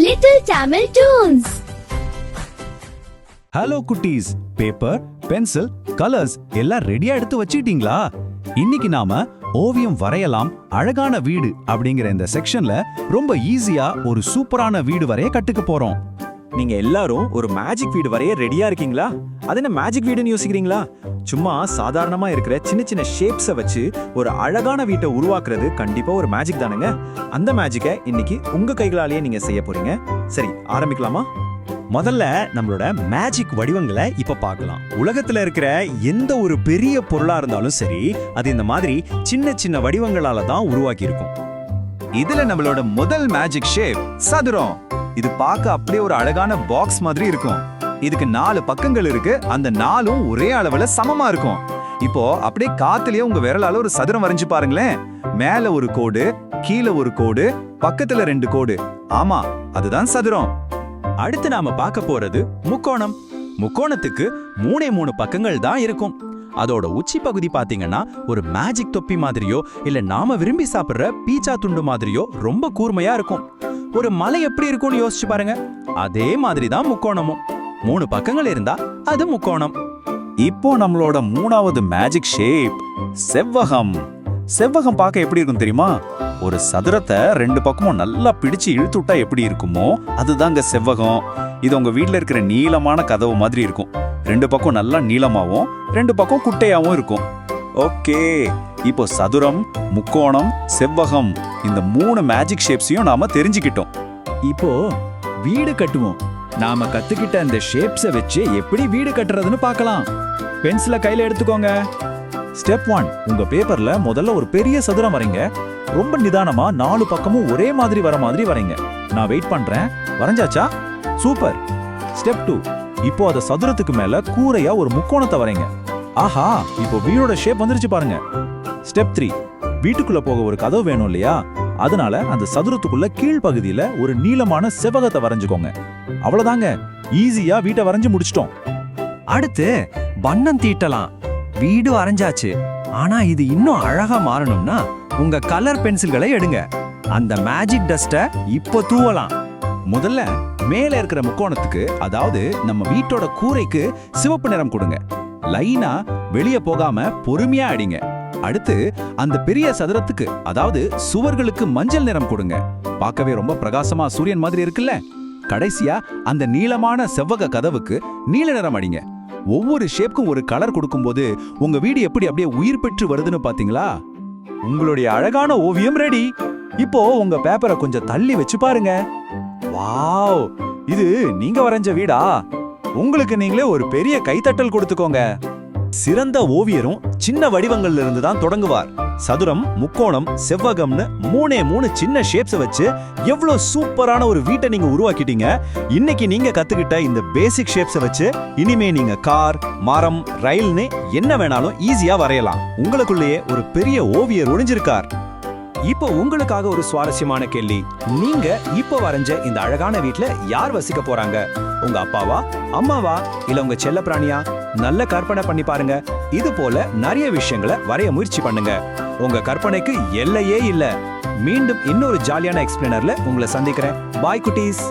Little Tamil Tunes. Hello குட்டீஸ், paper, pencil, colours எல்லாம் ரெடியா எடுத்து வச்சிட்டீங்களா? இன்னைக்கு நாம ஓவியம் வரையலாம் அழகான வீடு அப்படிங்கிற இந்த செக்ஷன்ல ரொம்ப ஈஸியா ஒரு சூப்பரான வீடு வரைய கத்துக்க போறோம். நீங்க எல்லாரும் ஒரு மேஜிக் வீடு வரைய ரெடியா இருக்கீங்களா? அது என்ன மேஜிக் வீடுன்னு யோசிக்கிறீங்களா? சும்மா சாதாரணமா இருக்கிற சின்ன சின்ன ஷேப்ஸை வச்சு ஒரு அழகான வீட்டை உருவாக்குறது கண்டிப்பா ஒரு மேஜிக் தானுங்க. அந்த மேஜிக்கை இன்னைக்கு உங்க கைகளாலேயே நீங்க செய்ய போறீங்க. சரி, ஆரம்பிக்கலாமா? முதல்ல நம்மளோட மேஜிக் வடிவங்களை இப்ப பார்க்கலாம். உலகத்துல இருக்கிற எந்த ஒரு பெரிய பொருளா இருந்தாலும் சரி, அது இந்த மாதிரி சின்ன சின்ன வடிவங்களால தான் உருவாக்கி இருக்கும். இதுல நம்மளோட முதல் மேஜிக் ஷேப் சதுரம். இது பார்க்க அப்படியே ஒரு அழகான பாக்ஸ் மாதிரி இருக்கும். இதுக்கு 4 பக்கங்கள் இருக்கு. அந்த 4ம் ஒரே அளவுல சமமா இருக்கும். இப்போ அப்படியே காத்துலயே உங்க விரலால ஒரு சதுரம் வரைஞ்சு பாருங்களேன். மேல ஒரு கோடு, கீழே ஒரு கோடு, பக்கத்துல 2 கோடு. ஆமா, அதுதான் சதுரம். அடுத்து நாம பார்க்க போறது முக்கோணம். முக்கோணத்துக்கு 3 பக்கங்கள் தான் இருக்கும். அதோட உச்சி பகுதி பாத்தீங்கன்னா ஒரு மேஜிக் தொப்பி மாதிரியோ இல்ல நாம விரும்பி சாப்பிடுற பீச்சா துண்டு மாதிரியோ ரொம்ப கூர்மையா இருக்கும். ஒரு மலை எப்படி இருக்கும்னு யோசிச்சு பாருங்க. அதே மாதிரி தான் முக்கோணமும். 3 பக்கங்கள் இருந்தா அது முக்கோணம். இப்போ நம்மளோட 3வது மேஜிக் ஷேப் செவ்வகம். செவ்வகம் பார்க்க எப்படி இருக்கும் தெரியுமா? ஒரு சதுரத்தை 2 பக்கமும் நல்லா பிடிச்சு இழுத்து விட்டா எப்படி இருக்குமோ அதுதாங்க செவ்வகம். இது உங்க வீட்ல இருக்கிற நீளமான கதவு மாதிரி இருக்கும். 2 பக்கம் நல்லா நீளமாவும் 2 பக்கம் குட்டையாவும் இருக்கும். ஓகே, இப்போ சதுரம், முக்கோணம், செவ்வகம் இந்த 3 மேஜிக் ஷேப்ஸையும் நாம தெரிஞ்சுக்கிட்டோம். இப்போ வீடு கட்டுவோம். நாம கத்துக்கிட்ட அந்த ஷேப்ஸை வச்சு எப்படி வீடு கட்டுறதுன்னு பார்க்கலாம். பென்சிலை கையில எடுத்துக்கோங்க. ஸ்டெப் 1, உங்க பேப்பர்ல முதல்ல ஒரு பெரிய சதுரம் வரைங்க. ரொம்ப நிதானமா 4 பக்கமும் ஒரே மாதிரி வர மாதிரி வரைங்க. நான் வெயிட் பண்றேன். வரைஞ்சாச்சா? சூப்பர். ஸ்டெப் 2, இப்போ அத சதுரத்துக்கு மேல கூரையா ஒரு முக்கோணத்தை வரைங்க. ஆஹா, இப்போ வீடோட ஷேப் வந்துருச்சு பாருங்க. ஸ்டெப் 3, வீட்டுக்குள்ள போக ஒரு கதவு வேணும் இல்லையா? அதனால அந்த சதுரத்துக்குள்ள கீழ் பகுதியில ஒரு நீளமான செவ்வகத்தை வரைஞ்சுக்கோங்க. அவ்வளவுதாங்க, ஈஸியா வீட்டை வரைஞ்சு முடிச்சிட்டோம். அடுத்து வண்ணம் தீட்டலாம். வீடு வரைஞ்சாச்சு. ஆனா இது இன்னும் அழகா மாறணும்னா உங்க கலர் பென்சில்களை எடுங்க. அந்த மேஜிக் டஸ்ட இப்போ தூவலாம். முதல்ல மேல இருக்கிற முக்கோணத்துக்கு, அதாவது நம்ம வீட்டோட கூரைக்கு சிவப்பு நிறம் கொடுங்க. லைனா வெளியே போகாம பொறுமையா அடிங்க. அடுத்து அந்த பெரிய சதுரத்துக்கு, அதாவது சுவர்களுக்கு மஞ்சள் நிறம் கொடுங்க. பார்க்கவே ரொம்ப பிரகாசமா சூரியன் மாதிரி இருக்குல்ல. கடைசியா அந்த நீளமான செவ்வக கதவுக்கு நீல நிறம் அடிங்க. ஒவ்வொரு ஷேப்க்கும் ஒரு கலர் கொடுக்கும்போது உங்க வீடு எப்படி அப்படியே உயிர் பெற்று வருதுன்னு பாத்தீங்களா? உங்களுடைய அழகான ஓவியம் ரெடி. இப்போ உங்க பேப்பரை கொஞ்சம் தள்ளி வச்சு பாருங்க. வாவ், இது நீங்க வரைஞ்ச வீடா? உங்களுக்கு நீங்களே ஒரு பெரிய கைத்தட்டல் கொடுத்துக்கோங்க. சிறந்த ஓவியரும் சின்ன வடிவங்கள்ல இருந்து தான் தொடங்குவார். சதுரம், முக்கோணம், செவ்வகம்னு 3 சின்ன ஷேப்ஸை வச்சு எவ்வளவு சூப்பரான ஒரு வீட்டை நீங்க உருவாக்கிட்டீங்க. இன்னைக்கு நீங்க கத்துக்கிட்ட இந்த பேசிக் ஷேப்ஸை வச்சு இனிமே நீங்க கார், மரம், ரயில்னு என்ன வேணாலும் ஈஸியா வரையலாம். உங்களுக்குள்ளேயே ஒரு பெரிய ஓவியர் ஒளிஞ்சிருக்கார். இப்போ உங்களுக்காக ஒரு சுவாரஸ்யமான கேள்வி. நீங்க இப்போ வரைஞ்ச இந்த அழகான வீட்ல யார் வசிக்க போறாங்க? உங்க அப்பாவா, அம்மாவா, இல்ல உங்க செல்ல பிராணியா? நல்ல கற்பனை பண்ணி பாருங்க. இது போல நிறைய விஷயங்களை வரைய முயற்சி பண்ணுங்க. உங்க கற்பனைக்கு எல்லையே இல்ல. மீண்டும் இன்னொரு ஜாலியான எக்ஸ்பிளைனர்ல உங்களை சந்திக்கிறேன். பாய் குட்டீஸ்.